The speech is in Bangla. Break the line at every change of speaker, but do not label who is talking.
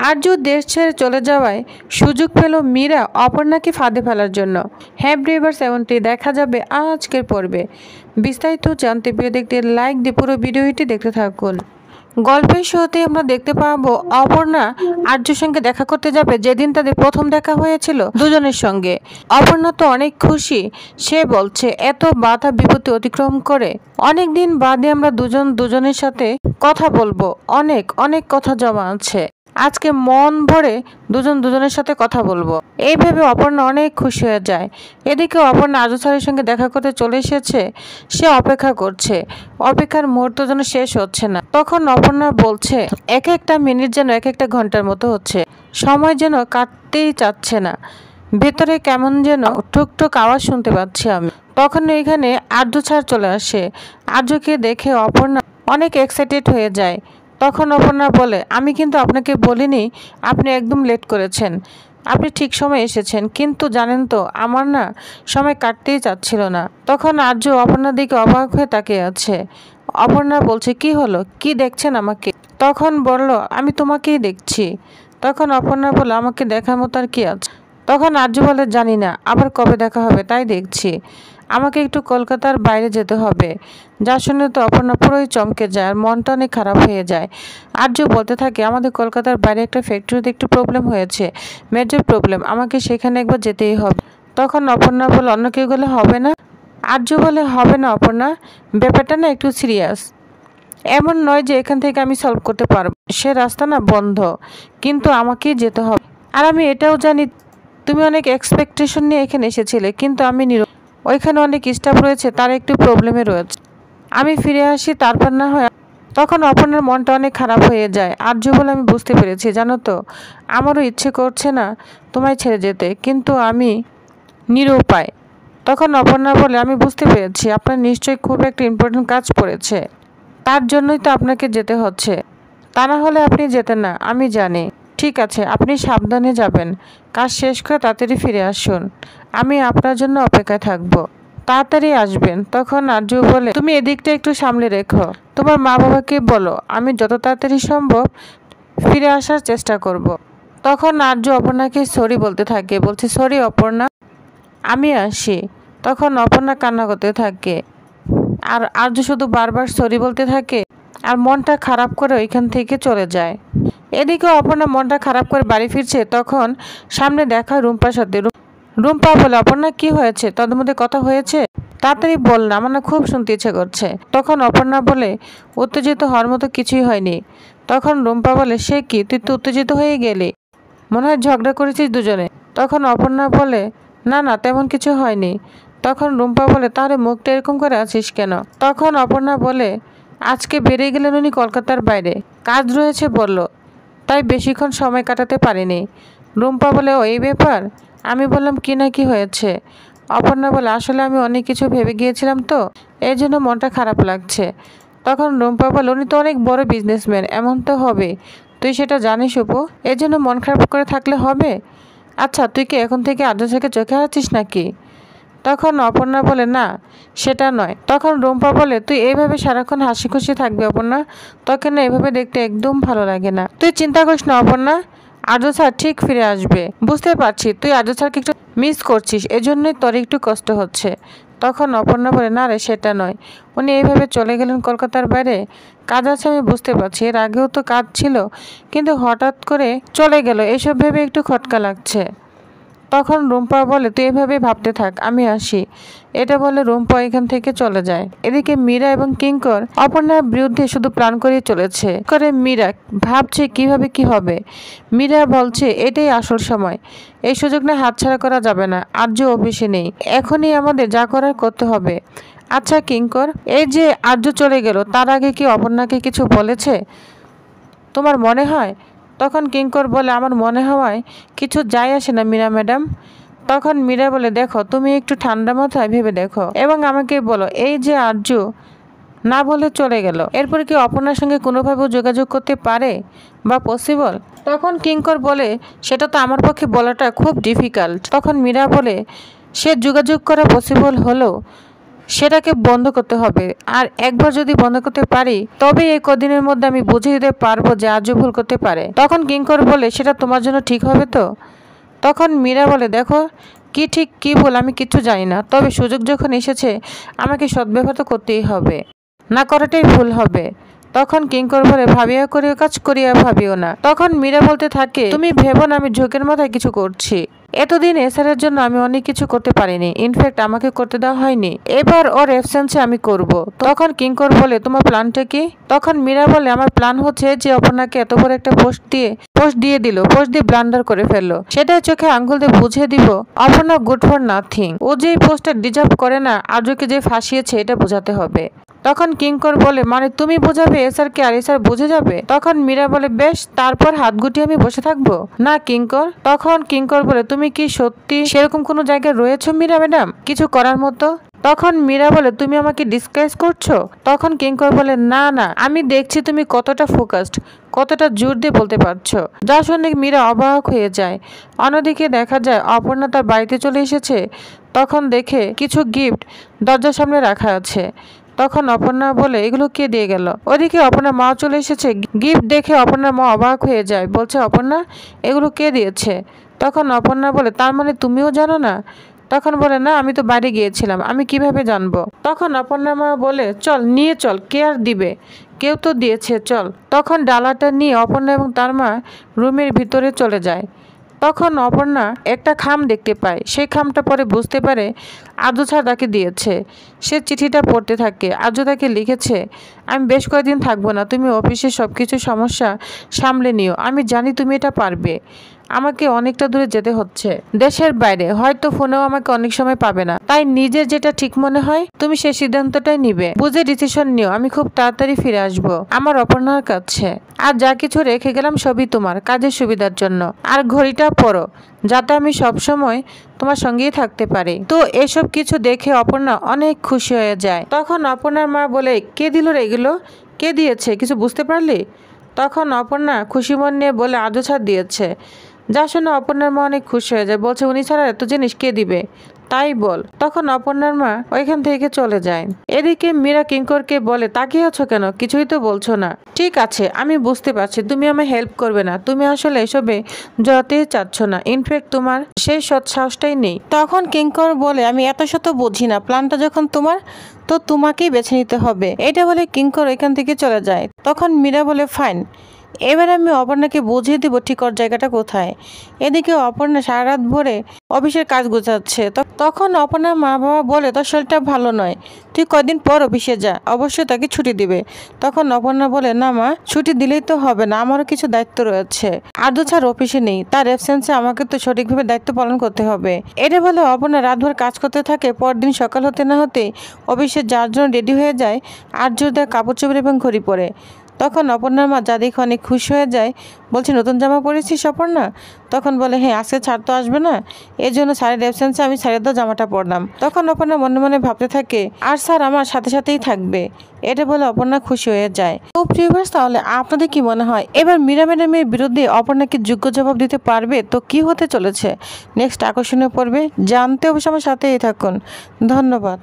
আর্য দেশ ছেড়ে চলে যাওয়ায় সুযোগ পেল মীরা অপর্ণাকে ফাঁদে ফেলার জন্য। হ্যাঁ ভিউয়ার্স, এমনটি দেখা যাবে আজকের পর্বে। বিস্তারিত জানতে পেরে দেখতে লাইক দিয়ে পুরো ভিডিওটি দেখতে থাকুন। গল্পের শুরুতেই আমরা দেখতে পাবো অপর্ণা আর্যর সঙ্গে দেখা করতে যাবে যেদিন তাদের প্রথম দেখা হয়েছিল দুজনের সঙ্গে। অপর্ণা তো অনেক খুশি, সে বলছে এত বাধা বিপত্তি অতিক্রম করে অনেক দিন বাদে আমরা দুজনের সাথে কথা বলবো, অনেক অনেক কথা জমা আছে, আজকে মন ভরে দুজনের সাথে কথা বলবো। এই ভেবে অপর্ণা অনেক খুশি হয়ে যায়। এদিকে অপর্ণা আর্য স্যারের সঙ্গে দেখা করতে চলে এসেছে, সে অপেক্ষা করছে, অপেক্ষার মুহূর্ত যেন শেষ হচ্ছে না। তখন অপর্ণা বলছে এক একটা মিনিট যেন এক একটা ঘন্টার মতো হচ্ছে, সময় যেন কাটতেই চাচ্ছে না, ভেতরে কেমন যেন টুকটুক আওয়াজ শুনতে পাচ্ছি আমি। তখন এখানে আর্য স্যার চলে আসে, আর্যকে দেখে অপর্ণা অনেক এক্সাইটেড হয়ে যায়। তখন অপর্ণা বলে আমি কিন্তু আপনাকে বলিনি, আপনি একদম লেট করেছেন, আপনি ঠিক সময় এসেছেন, কিন্তু জানেন তো আমার না সময় কাটতেই চাচ্ছিল না। তখন আর্য অপর্ণার দিকে অবাক হয়ে তাকিয়ে আছে। অপর্ণা বলছে কি হলো, কি দেখছেন আমাকে? তখন বলল আমি তোমাকেই দেখছি। তখন অপর্ণা বলে আমাকে দেখার মতো আর কি আছে? তখন আর্য বলে জানি না আবার কবে দেখা হবে, তাই দেখছি, আমাকে একটু কলকাতার বাইরে যেতে হবে। যা শুনে তো অপর্ণা পুরোই চমকে যায় আর মনটা অনেক খারাপ হয়ে যায়। আর্য বলতে থাকে আমাদের কলকাতার বাইরে একটা ফ্যাক্টরিতে একটু প্রবলেম হয়েছে, মেজর প্রবলেম, আমাকে সেখানে একবার যেতেই হবে। তখন অপর্ণা বলে অন্য কেউ গেলে হবে না? আর্য বলে হবে না অপর্ণা, ব্যাপারটা না একটু সিরিয়াস, এমন নয় যে এখান থেকে আমি সলভ করতে পারবো, সে রাস্তা না বন্ধ, কিন্তু আমাকেই যেতে হবে। আর আমি এটাও জানি তুমি অনেক এক্সপেকটেশন নিয়ে এখানে এসেছিলে, কিন্তু আমি ওইখানে অনেক স্টাফ রয়েছে, তার একটু প্রবলেমে রয়েছে, আমি ফিরে আসি তারপর না হয়। তখন অপর্ণার মনটা অনেক খারাপ হয়ে যায়। আর্য বলে আমি বুঝতে পেরেছি, জানো তো আমারও ইচ্ছে করছে না তোমায় ছেড়ে যেতে, কিন্তু আমি নিরুপায়। তখন অপর্ণা বলে আমি বুঝতে পেরেছি আপনার নিশ্চয়ই খুব একটা ইম্পর্টেন্ট কাজ পড়েছে, তার জন্যই তো আপনাকে যেতে হচ্ছে, তা না হলে আপনি যেতেন না, আমি জানি। ঠিক আছে, আপনি সাবধানে যাবেন, কাজ শেষ করে তাড়াতাড়ি ফিরে আসুন, আমি আপনার জন্য অপেক্ষায় থাকবো, তাড়াতাড়ি আসবেন। তখন আর্য বলে তুমি এদিকটা একটু সামলে রেখো, তোমার মা বাবাকে বলো আমি যত তাড়াতাড়ি সম্ভব ফিরে আসার চেষ্টা করব। তখন আর্য অপর্ণাকে সরি বলতে থাকে, বলছে সরি অপর্ণা, আমি আসি। তখন অপর্ণা কান্না করতে থাকে আর আর্য শুধু বারবার সরি বলতে থাকে আর মনটা খারাপ করে ওইখান থেকে চলে যায়। এদিকে অপর্ণা মনটা খারাপ করে বাড়ি ফিরছে, তখন সামনে দেখা রুম্পার সাথে। রুম্পা বলে অপর্ণা কি হয়েছে, তাদের মধ্যে কথা হয়েছে, তাড়াতাড়ি বল না, আমার না খুব শুনতে ইচ্ছে করছে। তখন অপর্ণা বলে উত্তেজিত হওয়ার মতো কিছুই হয়নি। তখন রুম্পা বলে সে কি, তুই তো উত্তেজিত হয়ে গেলি, মনে হয় ঝগড়া করেছিস দুজনে। তখন অপর্ণা বলে না না তেমন কিছু হয়নি। তখন রুম্পা বলে তাহলে মুখটা এরকম করে আছিস কেন? তখন অপর্ণা বলে আজকে বেরিয়ে গেলেন উনি কলকাতার বাইরে, কাজ রয়েছে বলল, তাই বেশিক্ষণ সময় কাটাতে পারিনি। রুম্পা বলে ও এই ব্যাপার? আমি বললাম কি না কি হয়েছে? অপর্ণা বলে আসলে আমি অনেক কিছু ভেবে গিয়েছিলাম তো, এই জন্য মনটা খারাপ লাগছে। তখন রুম্পা বলে উনি তো অনেক বড় বিজনেসম্যান, এমন তো হবে, তুই সেটা জানিস অপু, এই জন্য মন খারাপ করে থাকলে হবে? আচ্ছা তুই কি এখন থেকে আর্য থেকে চোখে হারাচ্ছিস নাকি? তখন অপর্ণা বলে না সেটা নয়। তখন রুম্পা বলে তুই এইভাবে সারাক্ষণ হাসি খুশি থাকবি অপর্ণা, তোকে না এভাবে দেখতে একদম ভালো লাগে না, তুই চিন্তা করিস না অপর্ণা, আর্য স্যার ঠিক ফিরে আসবে, বুঝতে পারছি তুই আর্য স্যারকে একটু মিস করছিস, এজন্যই তোর একটু কষ্ট হচ্ছে। তখন অপর্ণা বলে না রে সেটা নয়, উনি এইভাবে চলে গেলেন কলকাতার বাইরে, কাজ আছে আমি বুঝতে পারছি, এর আগেও তো কাজ ছিল, কিন্তু হঠাৎ করে চলে গেল, এসব ভেবে একটু খটকা লাগছে। তখন রুম্পা বলে তুই এভাবে ভাবতে থাক, আমি আসি। এটা বলে রুম্পা এখান থেকে চলে যায়। এদিকে মীরা এবং কিঙ্কর অপর্ণার বিরুদ্ধে শুধু প্ল্যান করে চলেছে। করে মীরা ভাবছে কিভাবে কি হবে। মীরা বলছে এটাই আসল সময়, এই সুযোগ না হাতছাড়া করা যাবে না, আর্য অফিসে নেই, এখনই আমাদের যা করার করতে হবে। আচ্ছা কিঙ্কর, এই যে আর্য চলে গেল তার আগে কি অপর্ণাকে কিছু বলেছে তোমার মনে হয়? তখন কিঙ্কর বলে আমার মনে হওয়ায় কিছু যায় আসে না মীরা ম্যাডাম। তখন মীরা বলে দেখো তুমি একটু ঠান্ডা মাথায় ভেবে দেখো এবং আমাকে বলো এই যে আর্য না বলে চলে গেল, এরপরে কি অপর্ণার সঙ্গে কোনোভাবেও যোগাযোগ করতে পারে বা পসিবল? তখন কিঙ্কর বলে সেটা তো আমার পক্ষে বলাটা খুব ডিফিকাল্ট। তখন মীরা বলে সে যোগাযোগ করা পসিবল হলেও সেটাকে বন্ধ করতে হবে। আর একবার যদি বন্ধ করতে পারি তবে এই কদিনের মধ্যে আমি বুঝিয়ে দিতে পারবো যে আজও ভুল করতে পারে। তখন কিঙ্কর বলে সেটা তোমার জন্য ঠিক হবে তো? তখন মীরা বলে দেখো কি ঠিক কি ভুল আমি কিচ্ছু জানি না, তবে সুযোগ যখন এসেছে আমাকে সদ্ব্যবহার তো করতেই হবে, না করাটাই ভুল হবে। তখন কিঙ্কর বলে ভাবিয়া করিও কাজ করিয়া ভাবিও না। তখন মীরা বলতে থাকে তুমি ভেবো না আমি ঝোঁকের মাথায় কিছু করছি। এতদিন এসআরের জন্য আমি অনেক কিছু করতে পারিনি, ইনফ্যাক্ট আমাকে করতে দেওয়া হয়নি, এবার ওর অ্যাবসেন্সে আমি করব। তখন কিঙ্কর বলে তোমার প্ল্যানটা কি? তখন মীরা বলে আমার প্ল্যান হচ্ছে যে অপর্ণাকে এত বড় একটা পোস্ট দিয়ে ব্লান্ডার করে ফেললো, সেটাই চোখে আঙ্গুল দিয়ে বুঝিয়ে দিব অপর্ণা গুড ফর নাথিং। ও যে পোস্টটা ডিজার্ভ করে না, আর্যকে যে ফাঁসিয়েছে এটা বোঝাতে হবে। তখন কিঙ্কর বলে মানে তুমি বোঝাবে এসআরকে আর এসআর বুঝে যাবে? তখন মীরা বলে বেশ, তারপর হাত গুটিয়ে আমি বসে থাকবো না কিঙ্কর? তখন কিঙ্কর বলে তুমি কি সত্যি সেরকম কোনো জায়গায় রয়েছো মীরা ম্যাডাম কিছু করার মতো? তখন মীরা বলে তুমি আমাকে ডিসকাস করছো? তখন কিঙ্কর বলে না না, আমি দেখছি তুমি কতটা ফোকাসড, কতটা জোর দিয়ে বলতে পারছো। যা শুনে মীরা অবাক হয়ে যায়। অন্যদিকে দেখা যায় অপর্ণা তার বাড়িতে চলে এসেছে। তখন দেখে কিছু গিফট দরজার সামনে রাখা আছে। তখন অপর্ণা বলে এগুলো কে দিয়ে গেল? ওদিকে অপর্ণার মা চলে এসেছে। গিফট দেখে অপর্ণার মা অবাক হয়ে যায়, বলছে অপর্ণা এগুলো কে দিয়েছে? তখন অপর্ণা বলে তার মানে তুমিও জানো না? তখন বলে না, আমি তো বাইরে গিয়েছিলাম, আমি কিভাবে জানবো? তখন অপর্ণার মা বলে চল নিয়ে চল, কে আর দিবে, কেউ তো দিয়েছে, চল। তখন ডালাটা নিয়ে অপর্ণা এবং তার মা রুমের ভিতরে চলে যায়। তখন অপর্ণা একটা খাম দেখতে পায়। সেই খামটা পরে বুঝতে পারে আর্য স্যার তাকে দিয়েছে। সে চিঠিটা পড়তে থাকে। আর্য তাকে লিখেছে আমি বেশ কয়েকদিন থাকবো না, তুমি অফিসে সব কিছু সমস্যা সামলে নিও, আমি জানি তুমি এটা পারবে। আমাকে অনেকটা দূরে যেতে হচ্ছে, দেশের বাইরে, হয়তো ফোনেও আমাকে অনেক সময় পাবে না, তাই নিজের যেটা ঠিক মনে হয় তুমি সেই সিদ্ধান্তটাই নিবে, বুঝে ডিসিশন নিও। আমি খুব তাড়াতাড়ি ফিরে আসবো আমার অপর্ণার কাছে। আর যা কিছু রেখে গেলাম সবই তোমার কাজের সুবিধার জন্য। আর ঘড়িটা পরো যাতে আমি সবসময় তোমার সঙ্গেই থাকতে পারি। তো এসব কিছু দেখে অপর্ণা অনেক খুশি হয়ে যায়। তখন অপর্ণার মা বলে কে দিল রে এগুলো, কে দিয়েছে, কিছু বুঝতে পারলি? তখন অপর্ণা খুশি মন নিয়ে বলে আর্য স্যার দিয়েছে। যা শুনে অপর্ণার মা অনেক খুশি হয়ে যায়, বলছে উনি ছাড়া এত জিনিস কে দিবে, তাই বল। তখন অপর্ণার মা ওইখান থেকে চলে যায়। এদিকে মীরা কিঙ্করকে বলে তাকিয়ে আছো কেন, কিছুই তো বলছো না? ঠিক আছে আমি বুঝতে পারছি তুমি আমায় হেল্প করবে না, তুমি আসলে এসবে জড়াতেই চাচ্ছ না, ইনফ্যাক্ট তোমার সেই সৎ সাহসটাই নেই। তখন কিঙ্কর বলে আমি এত শত বুঝি না, প্ল্যানটা যখন তোমার তো তোমাকেই বেছে নিতে হবে। এটা বলে কিঙ্কর এখান থেকে চলে যায়। তখন মীরা বলে ফাইন, এবার আমি অপর্ণাকে বুঝিয়ে দিব ঠিক ওর জায়গাটা কোথায়। এদিকে অপর্ণা সারা রাত ভরে অফিসের কাজ গোছাচ্ছে। তখন অপর্ণার মা বাবা বলে তোর শরীরটা ভালো নয়, তুই কয়দিন পর অফিসে যা, অবশ্যই তাকে ছুটি দিবে। তখন অপর্ণা বলে না মা, ছুটি দিলেই তো হবে না, আমারও কিছু দায়িত্ব রয়েছে। আর্য স্যার অফিসে নেই, তার অ্যাবসেন্সে আমাকে তো সঠিকভাবে দায়িত্ব পালন করতে হবে। এটা বলে অপর্ণা রাতভর কাজ করতে থাকে। পরদিন সকাল হতে না হতেই অফিসে যাওয়ার জন্য রেডি হয়ে যায়। আর্য দেয় কাপড় চোপড় এবং ঘড়ি পরে। তখন অপর্ণার মা যা দেখে অনেক খুশি হয়ে যায়, বলছে নতুন জামা পরেছিস অপর্ণা? তখন বলে হ্যাঁ, আজকে ছাড় তো আসবে না, এই জন্য স্যারের অ্যাবসেন্সে আমি স্যারের দা জামাটা পরলাম। তখন অপর্ণা মনে মনে ভাবতে থাকে আর স্যার আমার সাথে সাথেই থাকবে। এটা বলে অপর্ণা খুশি হয়ে যায়। তো প্রিয়ভার্স, তাহলে আপনাদের কি মনে হয় এবার মীরা ম্যাডামের বিরুদ্ধে অপর্ণাকে যোগ্য জবাব দিতে পারবে? তো কি হতে চলেছে নেক্সট আকর্ষণীয় পর্বে জানতে অবশ্যই আমার সাথেই থাকুন। ধন্যবাদ।